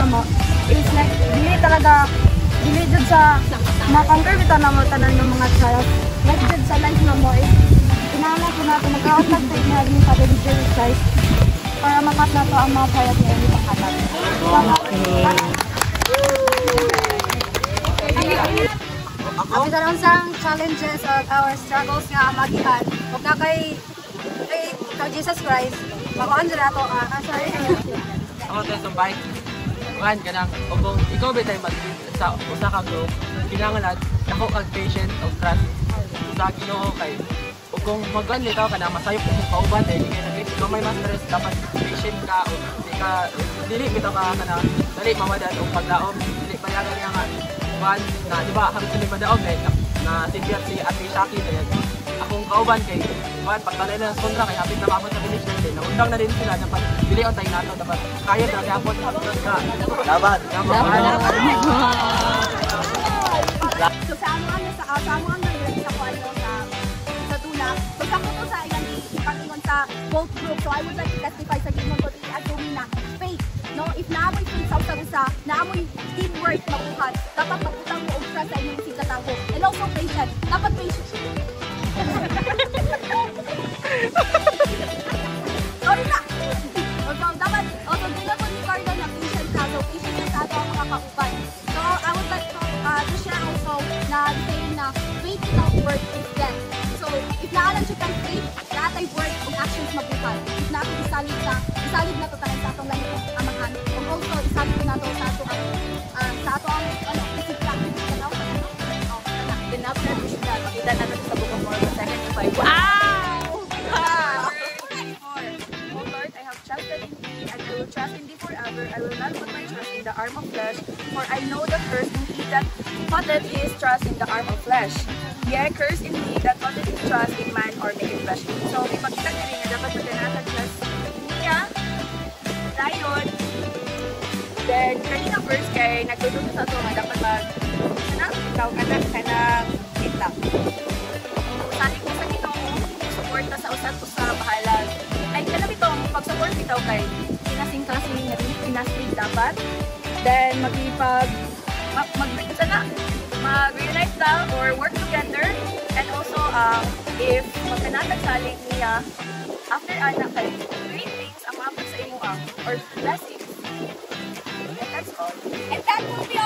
mo is like dili jud sa makangker bitaw na mo tanan ng mga child. Like jud sa life na mo is kinahanglan ko nato mag-outlag sa inyo ni sa Jesus Christ para makat na to ang mga payat niya ni panghatag. Abi sa unsang challenges or our struggles nga magihan, ug na kay Jesus Christ, makuan jud ato sorry. Ako tayo sa bike. Kuhan ka nang, o kung ikaw ba tayo sa usa ka group, kinahanglan ako kag patient o trust sa Ginoo kay o kung magkuhan nito ka na masayop mo kauban eh, kung may mas stress dapat patient ka o dili bitaw ka na dali mamadan o pagdaom, dili payagan niya nga kuhan na di ba hanggang dili madaog eh na sibiyat si Ate Shaki na yan. Akong kauban kay kuhan pagtalay na kontra kay hapit na mabot sa village natin naundang na din sila dapat dili on tayo nato dapat kaya na gyapon ka dapat so sa amo ang lyrics sa kwento sa tuna so sa ko sa ilang ipangingon sa both group so I would like to testify sa gingon ko at na faith no if naamoy faith sa usa naamoy teamwork mabuhat dapat magutang mo og trust sa inyong sigatago and also patient dapat patient sorry na dapat also din ako ni Carlo na patient ka so patient sa ato ang mga kauban so I would like to share also na saying na faith without work is death so if naalam siya kang faith lahat ay word ug actions mabuhat if na ako isalid na to tanan sa atong langit amahan ug also isalid na to sa ato ang isip practice na Then after this na, makita natin sa Book of Mormon 2:5. wow Oh Lord, I have trusted in thee, and I will trust in thee forever. I will not put my trust in the arm of flesh, for I know the curse in he that putteth his trust in the arm of flesh. Yea, curse in he that putteth his trust in man or naked flesh. So, may makita niya rin na dapat magkanatag trust niya, dayon. Then, kanina verse kay nagtuturo sa ito nga dapat ikaw anak ka ng itlak. Sabi ko sa Ginoo, support ka sa usa bahalag. Ay, kanam itong pag-support bitaw kay kinasing-klasing na pinastig dapat. Then, mag-reunite daw or work together. And also, if magkanatag saling niya, after anak kay great things ang maapag sa imo or blessings. And that's all. And that will be all.